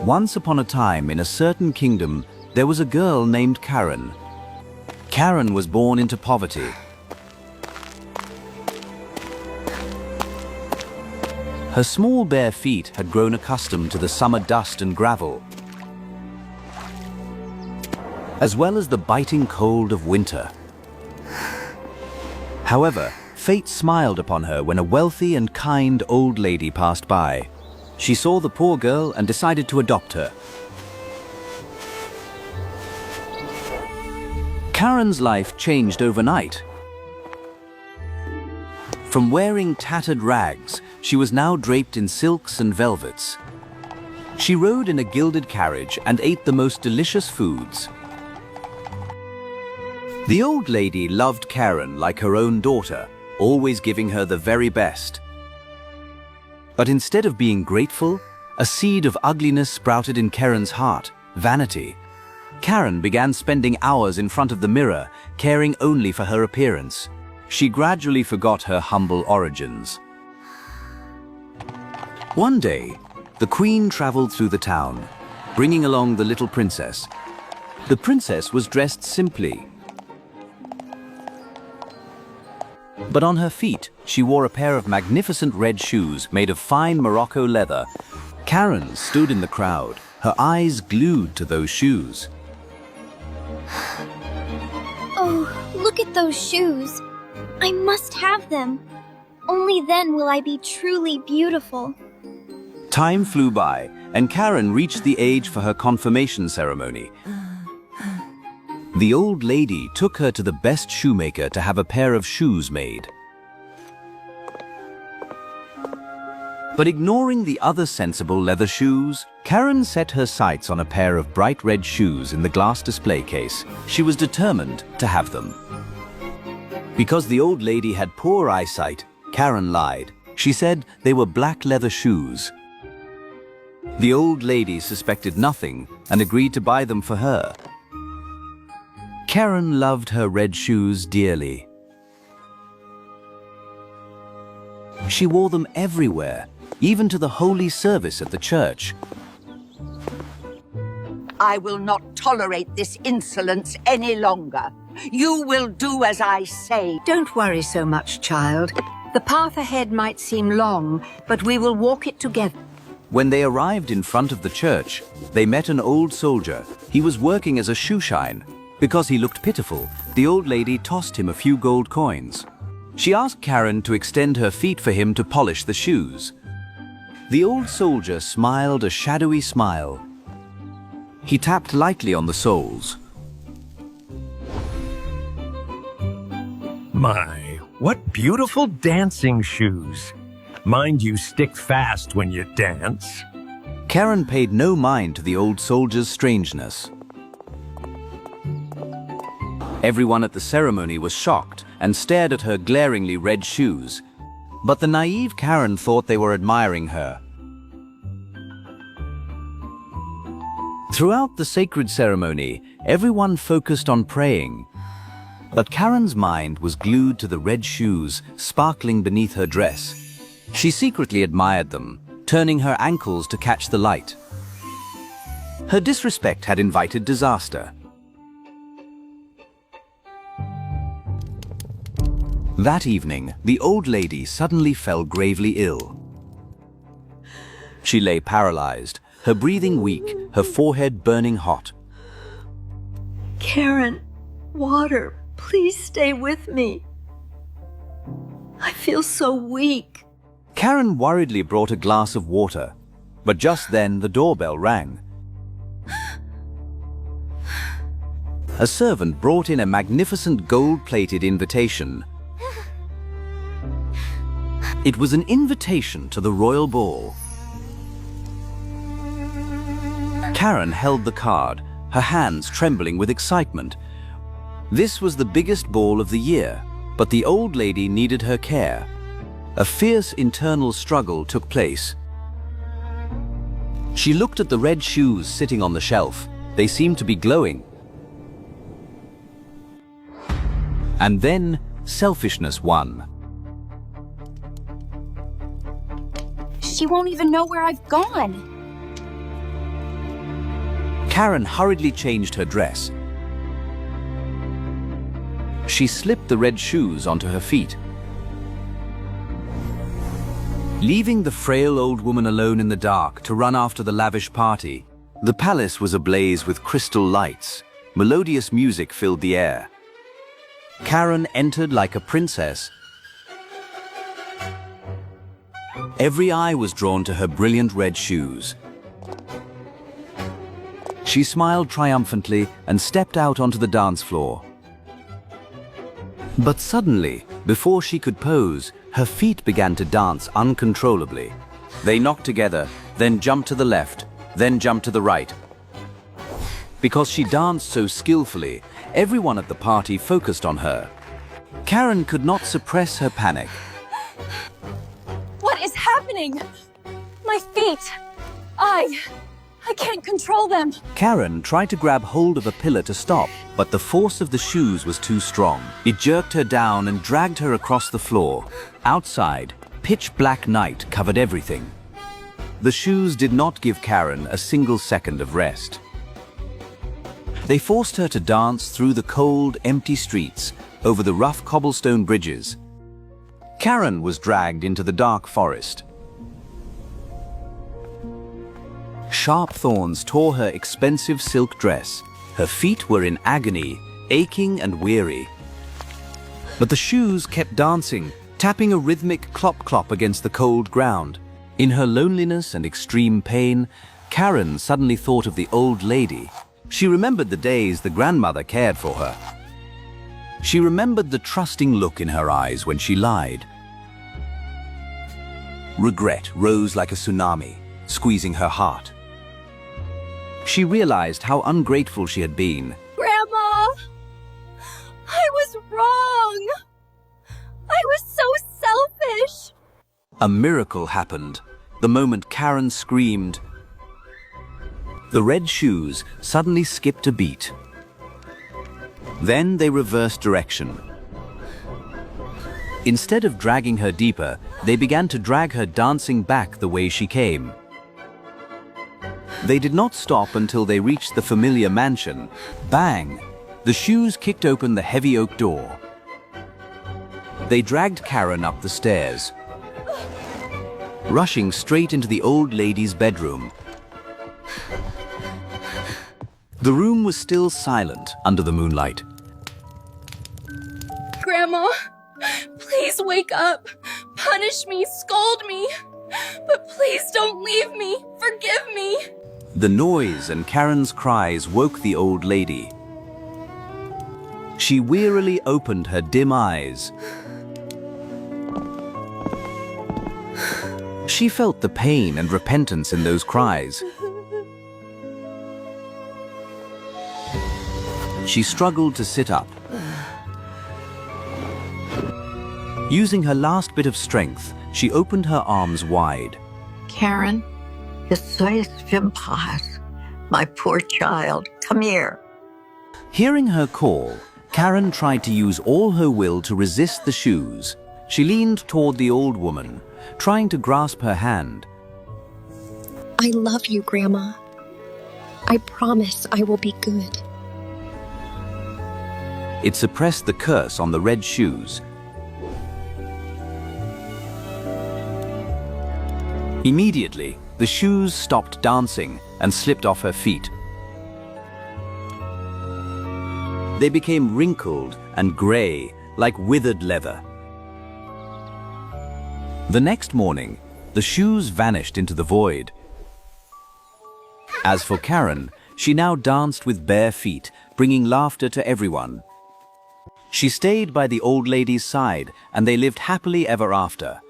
Once upon a time, in a certain kingdom, there was a girl named Karen. Karen was born into poverty. Her small bare feet had grown accustomed to the summer dust and gravel, as well as the biting cold of winter. However, fate smiled upon her when a wealthy and kind old lady passed by. She saw the poor girl and decided to adopt her. Karen's life changed overnight. From wearing tattered rags, she was now draped in silks and velvets. She rode in a gilded carriage and ate the most delicious foods. The old lady loved Karen like her own daughter, always giving her the very best. But instead of being grateful, a seed of ugliness sprouted in Karen's heart, vanity. Karen began spending hours in front of the mirror, caring only for her appearance. She gradually forgot her humble origins. One day, the queen traveled through the town, bringing along the little princess. The princess was dressed simply, but on her feet, she wore a pair of magnificent red shoes made of fine Morocco leather. Karen stood in the crowd, her eyes glued to those shoes. Oh, look at those shoes. I must have them. Only then will I be truly beautiful. Time flew by, and Karen reached the age for her confirmation ceremony. The old lady took her to the best shoemaker to have a pair of shoes made. But ignoring the other sensible leather shoes, Karen set her sights on a pair of bright red shoes in the glass display case. She was determined to have them. Because the old lady had poor eyesight, Karen lied. She said they were black leather shoes. The old lady suspected nothing and agreed to buy them for her. Karen loved her red shoes dearly. She wore them everywhere, even to the holy service at the church. I will not tolerate this insolence any longer. You will do as I say. Don't worry so much, child. The path ahead might seem long, but we will walk it together. When they arrived in front of the church, they met an old soldier. He was working as a shoeshine. Because he looked pitiful, the old lady tossed him a few gold coins. She asked Karen to extend her feet for him to polish the shoes. The old soldier smiled a shadowy smile. He tapped lightly on the soles. My, what beautiful dancing shoes. Mind you stick fast when you dance. Karen paid no mind to the old soldier's strangeness. Everyone at the ceremony was shocked and stared at her glaringly red shoes. But the naive Karen thought they were admiring her. Throughout the sacred ceremony, everyone focused on praying. But Karen's mind was glued to the red shoes sparkling beneath her dress. She secretly admired them, turning her ankles to catch the light. Her disrespect had invited disaster. That evening, the old lady suddenly fell gravely ill. She lay paralyzed, her breathing weak, her forehead burning hot. Karen, water, please stay with me. I feel so weak. Karen worriedly brought a glass of water, but just then the doorbell rang. A servant brought in a magnificent gold-plated invitation. It was an invitation to the royal ball. Karen held the card, her hands trembling with excitement. This was the biggest ball of the year, but the old lady needed her care. A fierce internal struggle took place. She looked at the red shoes sitting on the shelf. They seemed to be glowing. And then selfishness won. She won't even know where I've gone. Karen hurriedly changed her dress. She slipped the red shoes onto her feet. Leaving the frail old woman alone in the dark to run after the lavish party, the palace was ablaze with crystal lights. Melodious music filled the air. Karen entered like a princess. Every eye was drawn to her brilliant red shoes. She smiled triumphantly and stepped out onto the dance floor. But suddenly, before she could pose, her feet began to dance uncontrollably. They knocked together, then jumped to the left, then jumped to the right. Because she danced so skillfully, everyone at the party focused on her. Karen could not suppress her panic. What is happening? My feet! I can't control them. Karen tried to grab hold of a pillar to stop, but the force of the shoes was too strong. It jerked her down and dragged her across the floor. Outside, pitch black night covered everything. The shoes did not give Karen a single second of rest. They forced her to dance through the cold, empty streets, over the rough cobblestone bridges. Karen was dragged into the dark forest. Sharp thorns tore her expensive silk dress. Her feet were in agony, aching and weary. But the shoes kept dancing, tapping a rhythmic clop-clop against the cold ground. In her loneliness and extreme pain, Karen suddenly thought of the old lady. She remembered the days the grandmother cared for her. She remembered the trusting look in her eyes when she lied. Regret rose like a tsunami, squeezing her heart. She realized how ungrateful she had been. Grandma! I was wrong! I was so selfish! A miracle happened. The moment Karen screamed, the red shoes suddenly skipped a beat. Then they reversed direction. Instead of dragging her deeper, they began to drag her dancing back the way she came. They did not stop until they reached the familiar mansion. Bang! The shoes kicked open the heavy oak door. They dragged Karen up the stairs, rushing straight into the old lady's bedroom. The room was still silent under the moonlight. Grandma, please wake up. Punish me, scold me. But please don't leave me. Forgive me. The noise and Karen's cries woke the old lady. She wearily opened her dim eyes. She felt the pain and repentance in those cries. She struggled to sit up. Using her last bit of strength, she opened her arms wide. Karen? My poor child, come here. Hearing her call, Karen tried to use all her will to resist the shoes. She leaned toward the old woman, trying to grasp her hand. I love you, Grandma. I promise I will be good. It suppressed the curse on the red shoes. Immediately, the shoes stopped dancing and slipped off her feet. They became wrinkled and gray, like withered leather. The next morning, the shoes vanished into the void. As for Karen, she now danced with bare feet, bringing laughter to everyone. She stayed by the old lady's side, and they lived happily ever after.